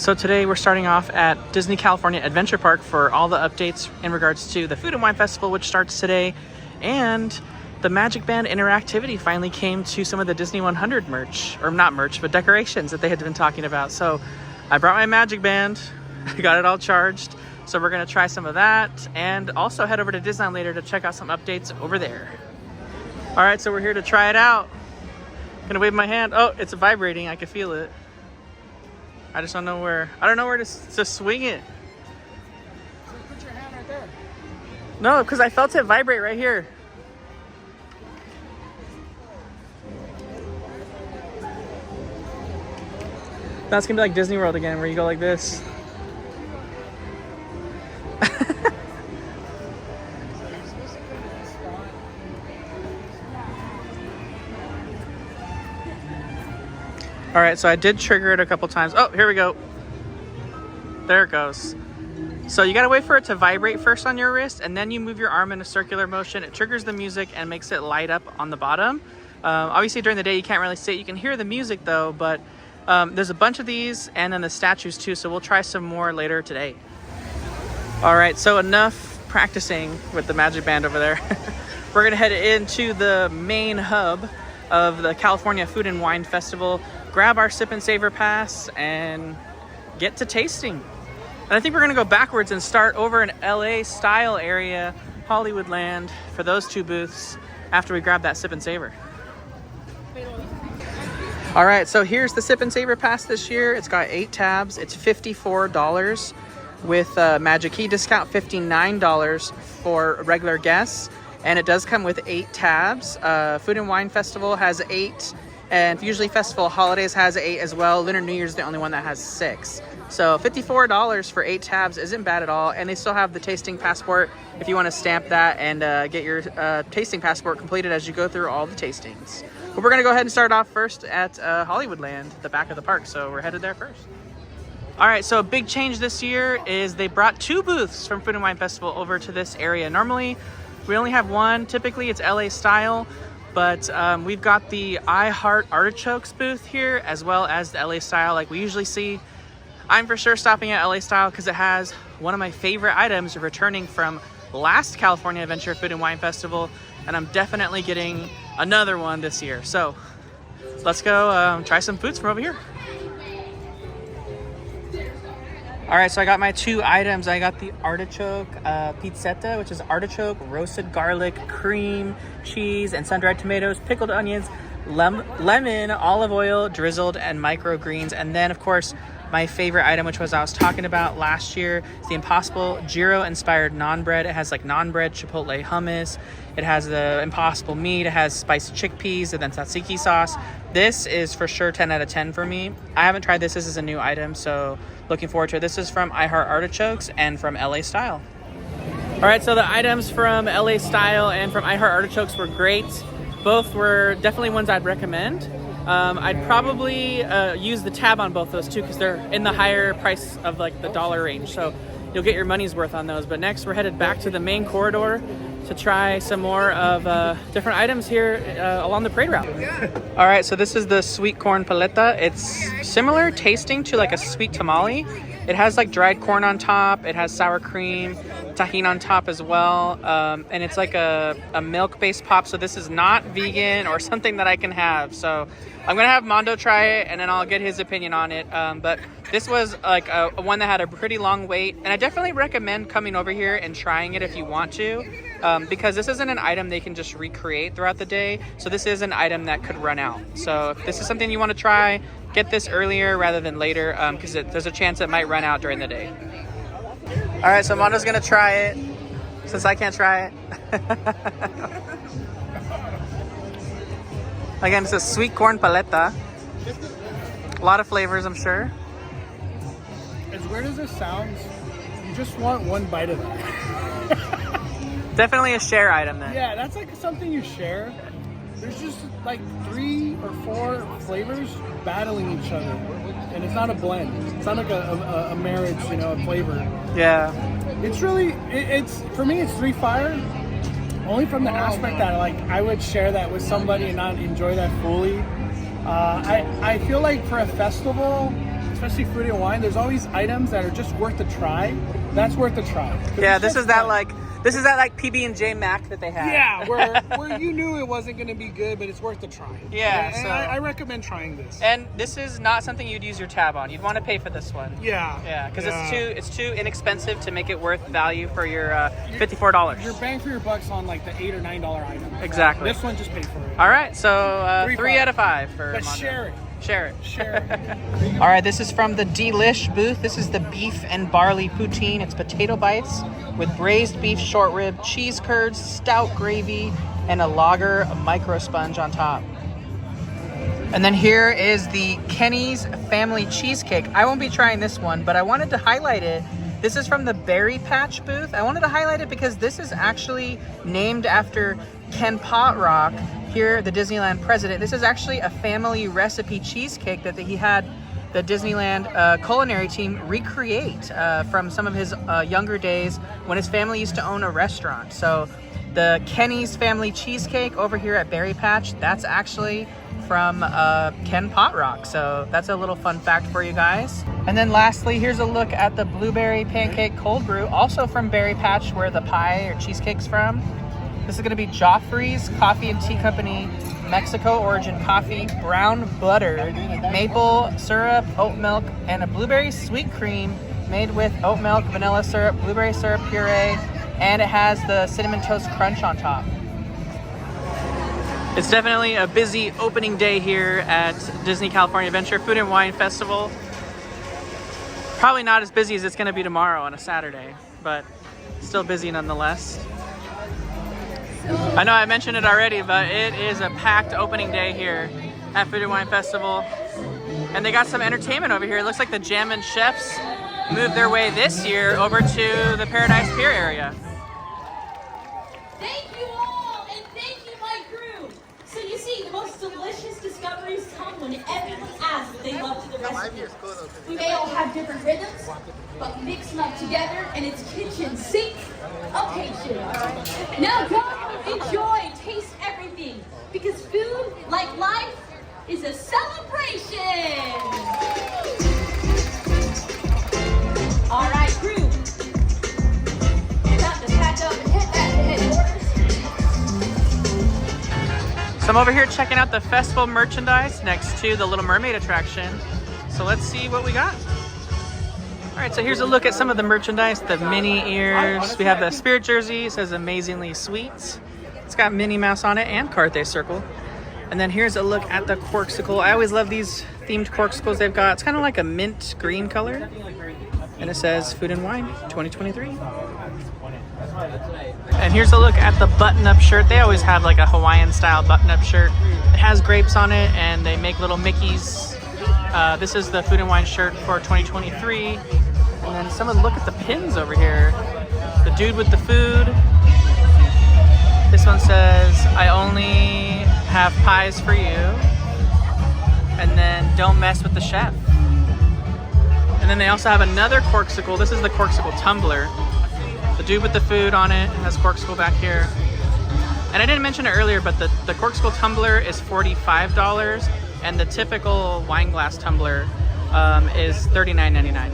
So today we're starting off at Disney California Adventure Park for all the updates in regards to the Food and Wine Festival, which starts today, and the Magic Band interactivity finally came to some of the Disney 100 merch, or not merch, but decorations that they had been talking about. So I brought my Magic Band, I got it all charged. So we're gonna try some of that and also head over to Disneyland later to check out some updates over there. All right, so we're here to try it out. Gonna wave my hand. Oh, it's vibrating, I can feel it. I just don't know where, I don't know where to swing it. So put your hand right there. No, because I felt it vibrate right here. That's gonna be like Disney World again, where you go like this. All right, so I did trigger it a couple times. Oh, here we go. There it goes. So you gotta wait for it to vibrate first on your wrist, and then you move your arm in a circular motion. It triggers the music and makes it light up on the bottom. Obviously during the day you can't really see it. You can hear the music though, but there's a bunch of these and then the statues too, so we'll try some more later today. All right, so enough practicing with the Magic Band over there. We're gonna head into the main hub of the California Food and Wine Festival, grab our Sip and Savor pass, and get to tasting. And I think we're gonna go backwards and start over in LA style area, Hollywoodland, for those two booths after we grab that Sip and Savor. All right, so here's the Sip and Savor pass this year. It's got 8 tabs. It's $54 with Magic Key discount, $59 for regular guests. And it does come with 8 tabs. Food and Wine Festival has 8, and usually Festival Holidays has 8 as well. Lunar New Year's is the only one that has 6. So $54 for 8 tabs isn't bad at all. And they still have the tasting passport if you want to stamp that and get your tasting passport completed as you go through all the tastings. But we're gonna go ahead and start off first at Hollywoodland, the back of the park. So we're headed there first. All right, so a big change this year is they brought 2 booths from Food and Wine Festival over to this area. Normally, we only have one. Typically, it's LA style, but we've got the I Heart Artichokes booth here, as well as the LA style like we usually see. I'm for sure stopping at LA style because it has one of my favorite items returning from last California Adventure Food and Wine Festival, and I'm definitely getting another one this year. So let's go try some foods from over here. All right, so I got my 2 items. I got the artichoke pizzetta, which is artichoke, roasted garlic, cream, cheese, and sun-dried tomatoes, pickled onions, lemon, olive oil, drizzled, and microgreens. And then, of course, my favorite item, which was I was talking about last year, is the Impossible gyro-inspired naan bread. It has like naan bread, chipotle hummus. It has the Impossible meat. It has spicy chickpeas and then tzatziki sauce. This is for sure 10 out of 10 for me. I haven't tried this. This is a new item, so looking forward to it. This is from I Heart Artichokes and from LA Style. All right, so the items from LA Style and from I Heart Artichokes were great. Both were definitely ones I'd recommend. I'd probably use the tab on both those too because they're in the higher price of like the dollar range. So you'll get your money's worth on those. But next we're headed back to the main corridor to try some more of different items here along the parade route. All right, so this is the sweet corn paleta. It's similar tasting to like a sweet tamale. It has like dried corn on top. It has sour cream, tahini on top as well. And it's like a milk-based pop. So this is not vegan or something that I can have. So I'm gonna have Mondo try it and then I'll get his opinion on it. But this was like a one that had a pretty long wait. And I definitely recommend coming over here and trying it if you want to. Because this isn't an item they can just recreate throughout the day. So this is an item that could run out. So if this is something you want to try, get this earlier rather than later because there's a chance it might run out during the day. All right, so Mondo's gonna try it since I can't try it. Again, it's a sweet corn paleta. A lot of flavors, I'm sure. As weird as this sounds, you just want one bite of that. Definitely a share item then. Yeah, that's like something you share. There's just like 3 or 4 flavors battling each other. And it's not a blend. It's not like a marriage, you know, a flavor. Yeah. It's really, it's for me, it's 3 fire. Only from the aspect that like I would share that with somebody and not enjoy that fully. I feel like for a festival, especially food and wine, there's always items that are just worth a try. That's worth a try. Yeah, this is that like PB&J Mac that they have. Yeah, where you knew it wasn't going to be good, but it's worth a try. Yeah, and I recommend trying this. And this is not something you'd use your tab on. You'd want to pay for this one. Yeah, because it's too inexpensive to make it worth value for your $54. You're bang for your bucks on like the $8 or $9 item. Exactly. This one, just pay for it. All right, so 3 out of 5 for. But Mondo. share it. Share it. Share it. All right, this is from the Delish booth. This is the beef and barley poutine. It's potato bites with braised beef short rib, cheese curds, stout gravy, and a lager micro sponge on top. And then here is the Kenny's Family Cheesecake. I won't be trying this one, but I wanted to highlight it. This is from the Berry Patch booth. I wanted to highlight it because this is actually named after Ken Potrock, here, the Disneyland president. This is actually a family recipe cheesecake that he had the Disneyland culinary team recreate from some of his younger days when his family used to own a restaurant. So the Kenny's Family Cheesecake over here at Berry Patch, that's actually from Ken Potrock. So that's a little fun fact for you guys. And then lastly, here's a look at the Blueberry Pancake Cold Brew, also from Berry Patch, where the pie or cheesecake's from. This is going to be Joffrey's Coffee and Tea Company, Mexico origin coffee, brown buttered, maple syrup, oat milk, and a blueberry sweet cream made with oat milk, vanilla syrup, blueberry syrup puree, and it has the cinnamon toast crunch on top. It's definitely a busy opening day here at Disney California Adventure Food and Wine Festival. Probably not as busy as it's going to be tomorrow on a Saturday, but still busy nonetheless. I know I mentioned it already, but it is a packed opening day here at Food and Wine Festival. And they got some entertainment over here. It looks like the Jammin' Chefs moved their way this year over to the Paradise Pier area. Thank you all, and thank you, my crew. So you see, the most delicious discoveries come when everyone adds what they love to the recipe. We may all have different rhythms, but mix them up together, and it's kitchen sink occasion. Now go, enjoy, taste everything, because food, like life, is a celebration. All right, crew. Time to pack up and head back to headquarters. So I'm over here checking out the festival merchandise next to the Little Mermaid attraction. So let's see what we got. All right, so here's a look at some of the merchandise. The Minnie ears. We have the Spirit jersey. It says Amazingly Sweet. It's got Minnie Mouse on it and Carthay Circle. And then here's a look at the Corksicle. I always love these themed Corksicles they've got. It's kind of like a mint green color. And it says Food and Wine 2023. And here's a look at the button-up shirt. They always have like a Hawaiian-style button-up shirt. It has grapes on it, and they make little Mickeys. This is the Food and Wine shirt for 2023. And then someone look at the pins over here. The dude with the food. This one says, I only have pies for you. And then don't mess with the chef. And then they also have another Corksicle. This is the Corksicle tumbler. The dude with the food on it has Corksicle back here. And I didn't mention it earlier, but the Corksicle tumbler is $45, and the typical wine glass tumbler is $39.99.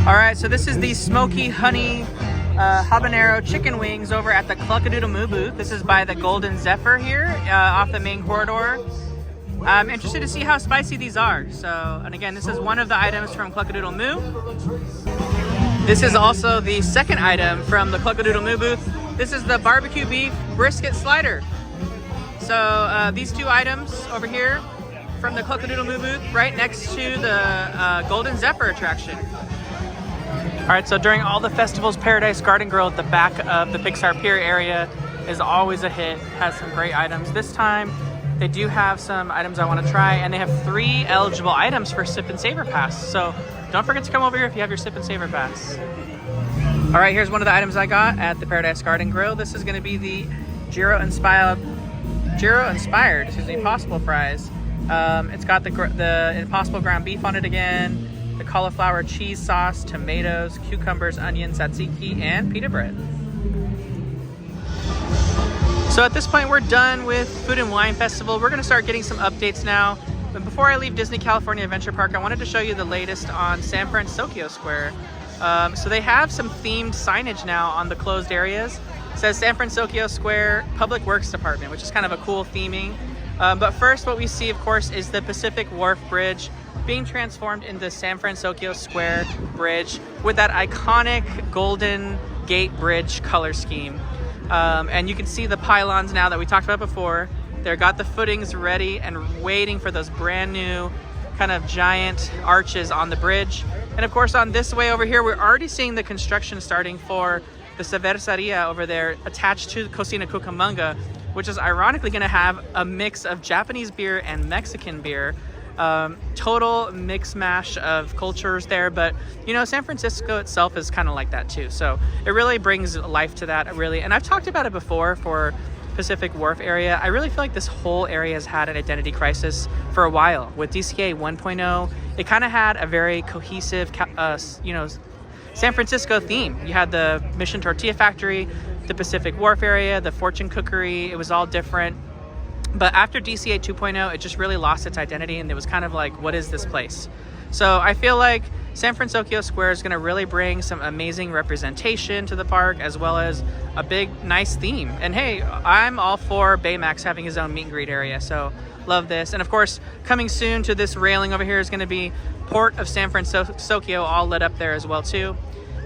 All right, so this is the Smoky Honey Habanero Chicken Wings over at the Cluckadoodle Moo booth. This is by the Golden Zephyr here off the main corridor. I'm interested to see how spicy these are. So, and again, this is one of the items from Cluckadoodle Moo. This is also the second item from the Cluckadoodle Moo booth. This is the barbecue beef brisket slider. So these two items over here from the Cluckadoodle Moo booth, right next to the Golden Zephyr attraction. All right, so during all the festivals, Paradise Garden Grill at the back of the Pixar Pier area is always a hit. Has some great items. This time, they do have some items I want to try, and they have 3 eligible items for Sip and Savor Pass. So don't forget to come over here if you have your Sip and Savor Pass. All right, here's one of the items I got at the Paradise Garden Grill. This is going to be the Gyro-inspired Impossible fries. It's got the Impossible ground beef on it again, the cauliflower cheese sauce, tomatoes, cucumbers, onions, tzatziki, and pita bread. So at this point, we're done with Food and Wine Festival. We're gonna start getting some updates now. But before I leave Disney California Adventure Park, I wanted to show you the latest on San Francisco Square. So they have some themed signage now on the closed areas. It says San Francisco Square Public Works Department, which is kind of a cool theming. But first, what we see, of course, is the Pacific Wharf Bridge being transformed into San Francisco Square Bridge with that iconic Golden Gate Bridge color scheme. And you can see the pylons now that we talked about before. They've got the footings ready and waiting for those brand new kind of giant arches on the bridge. And of course, on this way over here, we're already seeing the construction starting for the cerveceria over there attached to Cocina Cucamonga, which is ironically going to have a mix of Japanese beer and Mexican beer. Total mix mash of cultures there, but you know, San Francisco itself is kind of like that too. So it really brings life to that, really. And I've talked about it before for Pacific Wharf area. I really feel like this whole area has had an identity crisis for a while. With DCA 1.0, it kind of had a very cohesive, you know, San Francisco theme. You had the Mission Tortilla Factory, the Pacific Wharf area, the Fortune Cookery. It was all different. But after DCA 2.0, it just really lost its identity, and it was kind of like, what is this place? So I feel like San Francisco Square is going to really bring some amazing representation to the park, as well as a big, nice theme. And hey, I'm all for Baymax having his own meet and greet area, so love this. And of course, coming soon to this railing over here is going to be Port of San Francisco all lit up there as well too.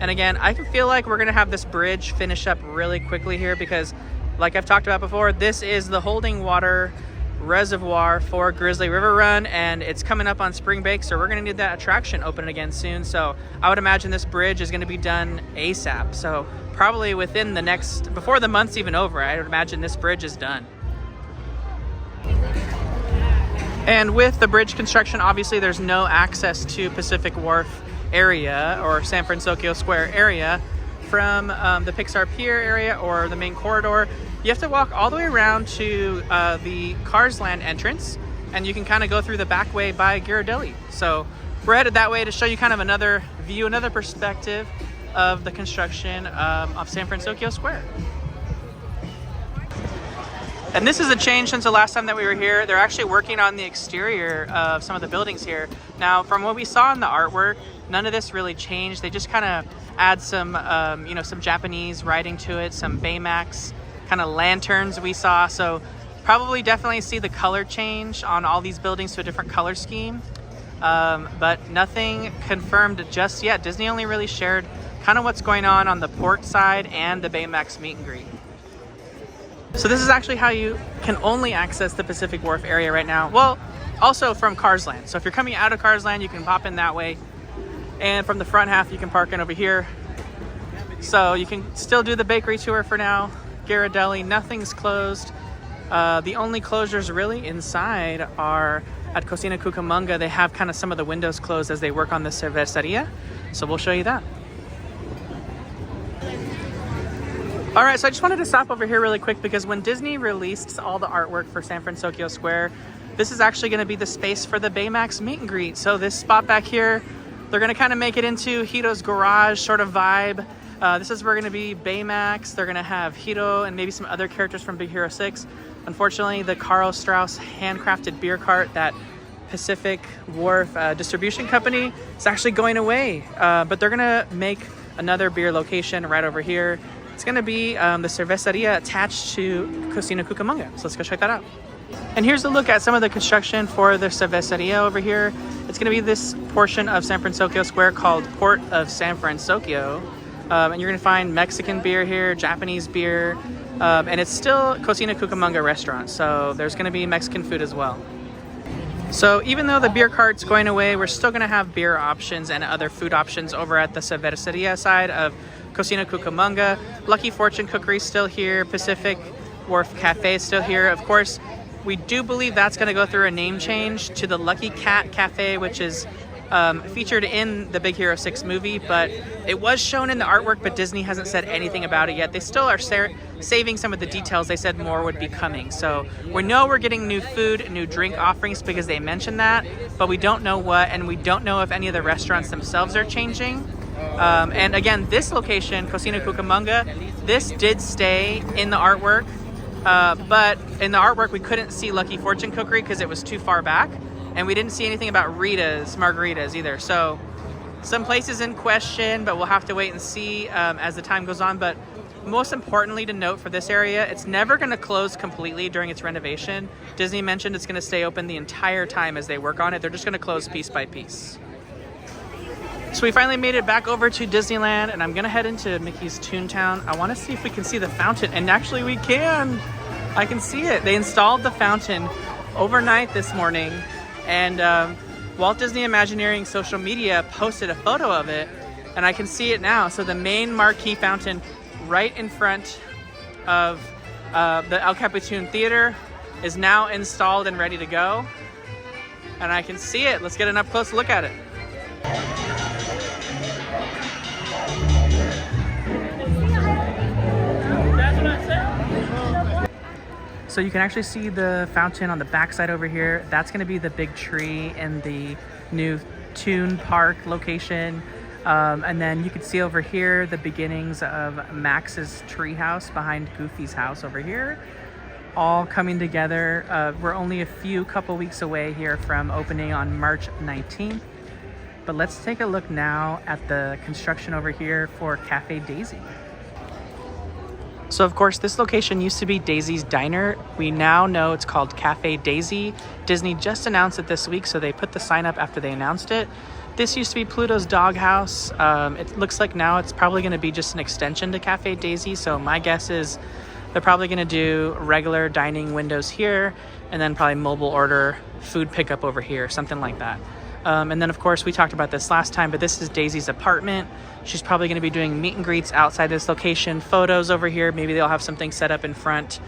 And again, I can feel like we're going to have this bridge finish up really quickly here because, like I've talked about before, this is the holding water reservoir for Grizzly River Run, and it's coming up on spring break, so we're going to need that attraction open again soon. So I would imagine this bridge is going to be done ASAP. So probably within the next, before the month's even over, I would imagine this bridge is done. And with the bridge construction, obviously there's no access to Pacific Wharf area or San Francisco Square area from the Pixar Pier area or the main corridor. You have to walk all the way around to the Cars Land entrance, and you can kind of go through the back way by Ghirardelli. So we're headed that way to show you kind of another view, another perspective of the construction of San Francisco Square. And this is a change since the last time that we were here. They're actually working on the exterior of some of the buildings here. Now, from what we saw in the artwork, none of this really changed. They just kind of add some, you know, some Japanese writing to it, some Baymax kind of lanterns we saw. So probably definitely see the color change on all these buildings to a different color scheme. But nothing confirmed just yet. Disney only really shared kind of what's going on the port side and the Baymax meet and greet. So this is actually how you can only access the Pacific Wharf area right now. Well, also from Cars Land. So if you're coming out of Cars Land, you can pop in that way. And from the front half, you can park in over here. So you can still do the bakery tour for now. Ghirardelli, nothing's closed. The only closures really inside are at Cocina Cucamonga. They have kind of some of the windows closed as they work on the cerveceria. So we'll show you that. All right, so I just wanted to stop over here really quick because when Disney released all the artwork for San Francisco Square, this is actually going to be the space for the Baymax meet and greet. So this spot back here, they're going to kind of make it into Hito's garage sort of vibe. This is where going to be Baymax. They're going to have Hito and maybe some other characters from Big Hero 6. Unfortunately, the Carl Strauss handcrafted beer cart, that Pacific Wharf distribution company, is actually going away. But they're going to make another beer location right over here. It's going to be the cerveceria attached to Cocina Cucamonga. So let's go check that out. And here's a look at some of the construction for the cerveceria over here. It's going to be this portion of San Francisco Square called Port of San Francisco. And you're going to find Mexican beer here, Japanese beer, and it's still Cocina Cucamonga restaurant. So there's going to be Mexican food as well. So even though the beer cart's going away, we're still going to have beer options and other food options over at the cerveceria side of Cocina Cucamonga. Lucky Fortune Cookery still here. Pacific Wharf Cafe is still here. Of course, we do believe that's going to go through a name change to the Lucky Cat Cafe, which is featured in the Big Hero 6 movie, but it was shown in the artwork, but Disney hasn't said anything about it yet. They still are saving some of the details. They said more would be coming. So we know we're getting new food, new drink offerings because they mentioned that, but we don't know what, and we don't know if any of the restaurants themselves are changing. And again, this location, Cocina Cucamonga, this did stay in the artwork, but in the artwork we couldn't see Lucky Fortune Cookery because it was too far back. And we didn't see anything about Rita's margaritas either. So some places in question, but we'll have to wait and see as the time goes on. But most importantly to note for this area, it's never going to close completely during its renovation. Disney mentioned it's going to stay open the entire time as they work on it. They're just going to close piece by piece. So we finally made it back over to Disneyland, and I'm going to head into Mickey's Toontown. I want to see if we can see the fountain, and actually we can. I can see it. They installed the fountain overnight this morning. And Walt Disney Imagineering social media posted a photo of it, and I can see it now. So the main marquee fountain right in front of the El Capitan Theater is now installed and ready to go. And I can see it. Let's get an up-close look at it. So you can actually see the fountain on the backside over here. That's going to be the big tree in the new Toon Park location. And then you can see over here the beginnings of Max's treehouse behind Goofy's house over here. All coming together. We're only a couple weeks away here from opening on March 19th. But let's take a look now at the construction over here for Cafe Daisy. So of course, this location used to be Daisy's Diner. We now know it's called Cafe Daisy. Disney just announced it this week, so they put the sign up after they announced it. This used to be Pluto's Doghouse. It looks like now it's probably going to be just an extension to Cafe Daisy. So my guess is they're probably going to do regular dining windows here, and then probably mobile order food pickup over here, something like that. And then of course we talked about this last time, but this is Daisy's apartment. She's probably going to be doing meet and greets outside this location, photos over here. Maybe they'll have something set up in front.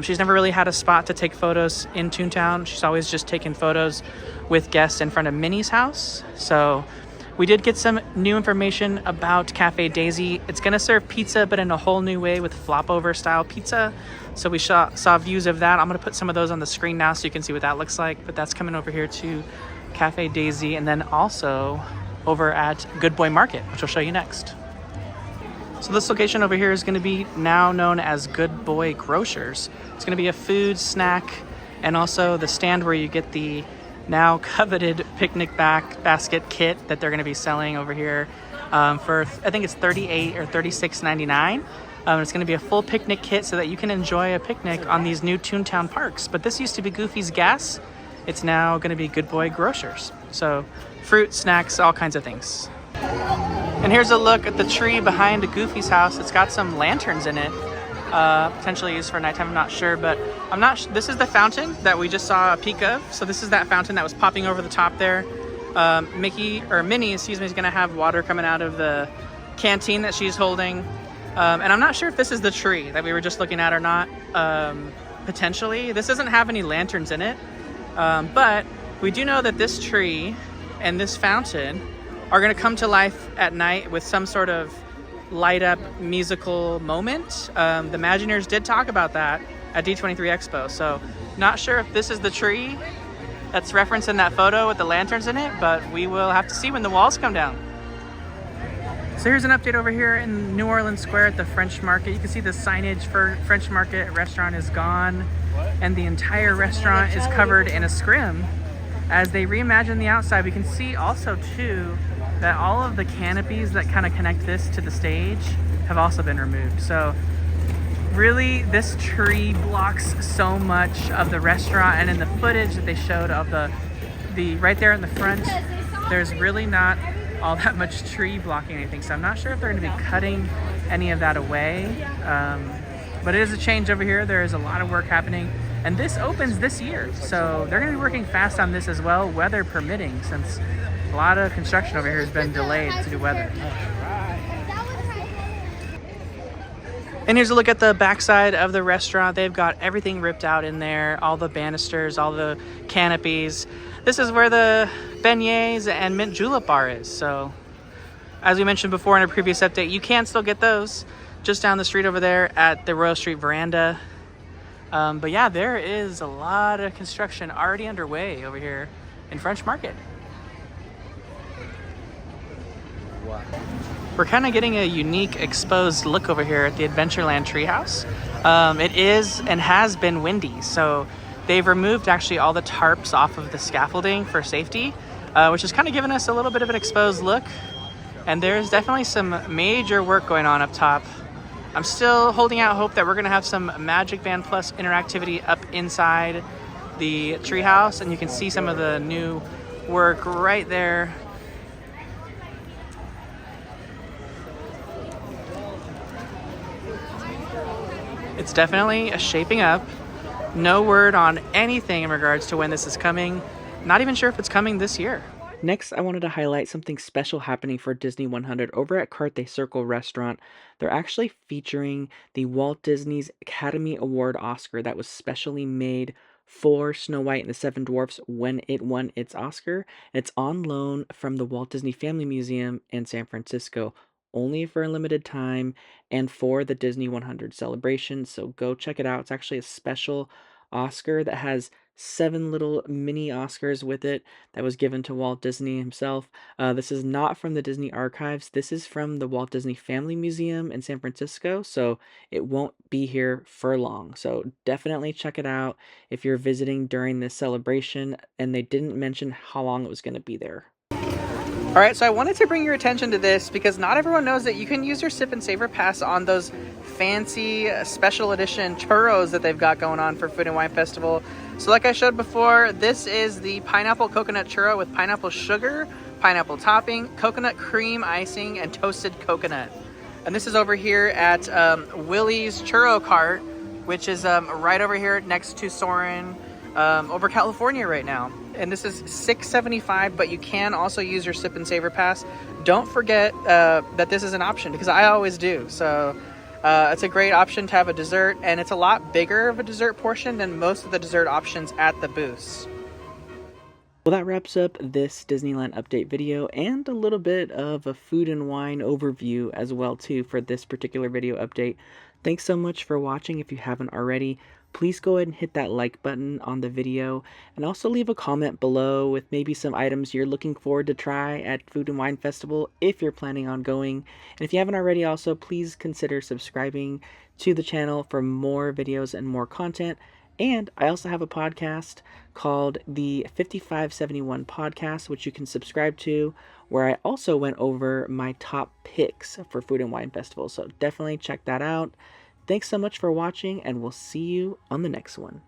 She's never really had a spot to take photos in Toontown. She's always just taken photos with guests in front of Minnie's house. So we did get some new information about Cafe Daisy. It's going to serve pizza, but in a whole new way with flop over style pizza. So we saw views of that. I'm going to put some of those on the screen now so you can see what that looks like. But that's coming over here to Cafe Daisy, and then also over at Good Boy Market, which I'll show you next. So this location over here is going to be now known as Good Boy Grocers. It's going to be a food, snack, and also the stand where you get the now coveted picnic basket kit that they're going to be selling over here for, I think it's $38 or $36.99. It's going to be a full picnic kit so that you can enjoy a picnic on these new Toontown parks. But this used to be Goofy's Gas. It's now going to be Good Boy Grocers. So fruit, snacks, all kinds of things. And here's a look at the tree behind Goofy's house. It's got some lanterns in it, potentially used for nighttime. I'm not sure, but this is the fountain that we just saw a peek of. So this is that fountain that was popping over the top there. Minnie, is going to have water coming out of the canteen that she's holding. And I'm not sure if this is the tree that we were just looking at or not. Potentially. This doesn't have any lanterns in it. But we do know that this tree and this fountain are going to come to life at night with some sort of light up musical moment. The Imagineers did talk about that at D23 Expo. So not sure if this is the tree that's referenced in that photo with the lanterns in it, but we will have to see when the walls come down. So here's an update over here in New Orleans Square at the French Market. You can see the signage for French Market restaurant is gone, and the entire restaurant is covered in a scrim. As they reimagine the outside, we can see also too that all of the canopies that kind of connect this to the stage have also been removed. So really, this tree blocks so much of the restaurant, and in the footage that they showed of the right there in the front, there's really not all that much tree blocking anything. So I'm not sure if they're going to be cutting any of that away. But it is a change over here. There is a lot of work happening, and this opens this year. So they're going to be working fast on this as well, weather permitting, since a lot of construction over here has been delayed due to weather. And here's a look at the backside of the restaurant. They've got everything ripped out in there, all the banisters, all the canopies. This is where the beignets and mint julep bar is. So as we mentioned before in a previous update, you can still get those just down the street over there at the Royal Street Veranda. But yeah, there is a lot of construction already underway over here in French Market. Wow. We're kind of getting a unique exposed look over here at the Adventureland Treehouse. It is and has been windy, so they've removed actually all the tarps off of the scaffolding for safety, which has kind of given us a little bit of an exposed look. And there's definitely some major work going on up top. I'm still holding out hope that we're gonna have some Magic Band Plus interactivity up inside the treehouse, and you can see some of the new work right there. It's definitely shaping up. No word on anything in regards to when this is coming. Not even sure if it's coming this year. Next, I wanted to highlight something special happening for Disney 100 over at Carthay Circle Restaurant. They're actually featuring the Walt Disney's Academy Award Oscar that was specially made for Snow White and the Seven Dwarfs when it won its Oscar. And it's on loan from the Walt Disney Family Museum in San Francisco, only for a limited time and for the Disney 100 celebration. So go check it out. It's actually a special Oscar that has 7 little mini Oscars with it that was given to Walt Disney himself. This is not from the Disney Archives. This is from the Walt Disney Family Museum in San Francisco, so it won't be here for long. So definitely check it out if you're visiting during this celebration, and they didn't mention how long it was going to be there. All right, so I wanted to bring your attention to this because not everyone knows that you can use your Sip and Savor Pass on those fancy special edition churros that they've got going on for Food and Wine Festival. So like I showed before, this is the pineapple coconut churro with pineapple sugar, pineapple topping, coconut cream icing, and toasted coconut. And this is over here at Willie's Churro Cart, which is right over here next to Soarin' over California right now. And this is $6.75, but you can also use your Sip and Savor Pass. Don't forget that this is an option, because I always do. So it's a great option to have a dessert, and it's a lot bigger of a dessert portion than most of the dessert options at the booths. Well, that wraps up this Disneyland update video and a little bit of a food and wine overview as well too for this particular video update. Thanks so much for watching. If you haven't already, please go ahead and hit that like button on the video, and also leave a comment below with maybe some items you're looking forward to try at Food and Wine Festival if you're planning on going. And if you haven't already, also please consider subscribing to the channel for more videos and more content. And I also have a podcast called the 5571 Podcast, which you can subscribe to, where I also went over my top picks for Food and Wine Festival. So definitely check that out. Thanks so much for watching, and we'll see you on the next one.